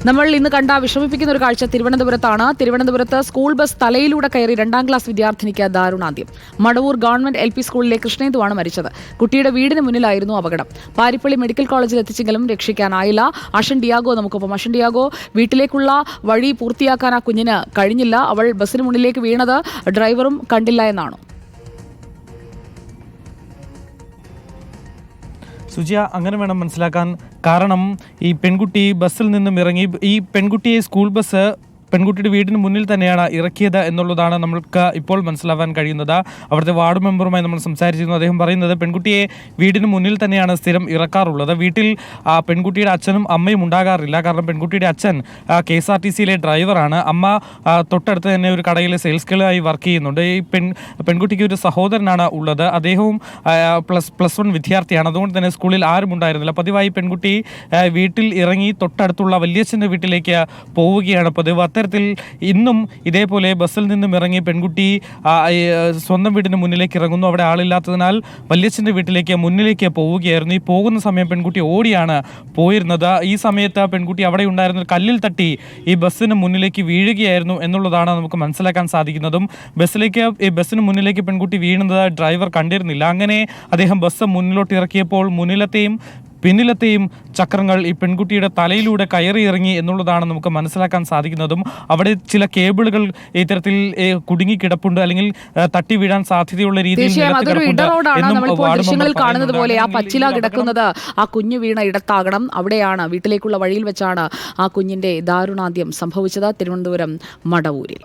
നമ്മൾ ഇന്ന് കണ്ട വിഷമിപ്പിക്കുന്ന ഒരു കാഴ്ച തിരുവനന്തപുരത്താണ്. തിരുവനന്തപുരത്ത് സ്കൂൾ ബസ് തലയിലൂടെ കയറി 2ാം ക്ലാസ് വിദ്യാർത്ഥിനിക്ക് ദാരുണാന്ത്യം. മടവൂർ ഗവൺമെന്റ് LP സ്കൂളിലെ കൃഷ്ണേന്ദുവാണ് മരിച്ചത്. കുട്ടിയുടെ വീടിന് മുന്നിലായിരുന്നു അപകടം. പാരിപ്പള്ളി മെഡിക്കൽ കോളേജിൽ എത്തിച്ചെങ്കിലും രക്ഷിക്കാനായില്ല. അഷൻ ഡിയാഗോ നമുക്കൊപ്പം. അഷൻ ഡിയാഗോ, വീട്ടിലേക്കുള്ള വഴി പൂർത്തിയാക്കാൻ ആ കുഞ്ഞിന് കഴിഞ്ഞില്ല. അവൾ ബസ്സിന് മുന്നിലേക്ക് വീണത് ഡ്രൈവറും കണ്ടില്ല എന്നാണോ? സുജിയ, അങ്ങനെ വേണം മനസ്സിലാക്കാൻ. കാരണം ഈ പെൺകുട്ടി ബസ്സിൽ നിന്നും ഇറങ്ങി, ഈ പെൺകുട്ടിയെ സ്കൂൾ ബസ് പെൺകുട്ടിയുടെ വീടിന് മുന്നിൽ തന്നെയാണ് ഇറക്കിയത് എന്നുള്ളതാണ് നമ്മൾക്ക് ഇപ്പോൾ മനസ്സിലാവാൻ കഴിയുന്നത്. അവിടുത്തെ വാർഡ് മെമ്പറുമായി നമ്മൾ സംസാരിച്ചിരുന്നു. അദ്ദേഹം പറയുന്നത് പെൺകുട്ടിയെ വീടിന് മുന്നിൽ തന്നെയാണ് സ്ഥിരം ഇറക്കാറുള്ളത്. വീട്ടിൽ പെൺകുട്ടിയുടെ അച്ഛനും അമ്മയും ഉണ്ടാകാറില്ല. കാരണം പെൺകുട്ടിയുടെ അച്ഛൻ KSRTCയിലെ ഡ്രൈവറാണ്. അമ്മ തൊട്ടടുത്ത് തന്നെ ഒരു കടയിൽ സെയിൽസ് ഗേളായി വർക്ക് ചെയ്യുന്നുണ്ട്. ഈ പെൺകുട്ടിക്ക് ഒരു സഹോദരനാണ് ഉള്ളത്. അദ്ദേഹവും പ്ലസ് 1 വിദ്യാർത്ഥിയാണ്. അതുകൊണ്ട് തന്നെ സ്കൂളിൽ ആരും ഉണ്ടായിരുന്നില്ല. പതിവായി പെൺകുട്ടി വീട്ടിൽ ഇറങ്ങി തൊട്ടടുത്തുള്ള വല്യച്ഛൻ്റെ വീട്ടിലേക്ക് പോവുകയാണ് പതിവ്. അത്തരത്തിൽ ഇന്നും ഇതേപോലെ ബസ്സിൽ നിന്നും ഇറങ്ങി പെൺകുട്ടി സ്വന്തം വീടിന് മുന്നിലേക്ക് ഇറങ്ങുന്നു. അവിടെ ആളില്ലാത്തതിനാൽ വല്യച്ഛൻ്റെ വീട്ടിലേക്ക് മുന്നിലേക്ക് പോവുകയായിരുന്നു. ഈ പോകുന്ന സമയം പെൺകുട്ടി ഓടിയാണ് പോയിരുന്നത്. ഈ സമയത്ത് പെൺകുട്ടി അവിടെ ഉണ്ടായിരുന്ന ഒരു കല്ലിൽ തട്ടി ഈ ബസ്സിന് മുന്നിലേക്ക് വീഴുകയായിരുന്നു എന്നുള്ളതാണ് നമുക്ക് മനസ്സിലാക്കാൻ സാധിക്കുന്നതും. ബസ്സിന് മുന്നിലേക്ക് പെൺകുട്ടി വീഴുന്നത് ഡ്രൈവർ കണ്ടിരുന്നില്ല. അങ്ങനെ അദ്ദേഹം ബസ് മുന്നിലോട്ട് ഇറക്കിയപ്പോൾ മുന്നിലത്തെയും പിന്നിലത്തെയും ചക്രങ്ങൾ ഈ പെൺകുട്ടിയുടെ തലയിലൂടെ കയറി ഇറങ്ങി എന്നുള്ളതാണ് നമുക്ക് മനസ്സിലാക്കാൻ സാധിക്കുന്നതും. അവിടെ ചില കേബിളുകൾ ഇത്തരത്തിൽ കുടുങ്ങിക്കിടപ്പുണ്ട്, അല്ലെങ്കിൽ തട്ടി വീഴാൻ സാധ്യതയുള്ള രീതിയിൽ കാണുന്നത് പോലെ ആ പച്ചില കിടക്കുന്നത് ആ കുഞ്ഞു വീണ ഇടത്താകണം. അവിടെയാണ്, വീട്ടിലേക്കുള്ള വഴിയിൽ വെച്ചാണ് ആ കുഞ്ഞിന്റെ ദാരുണാന്ത്യം സംഭവിച്ചത്. തിരുവനന്തപുരം മടവൂരിൽ.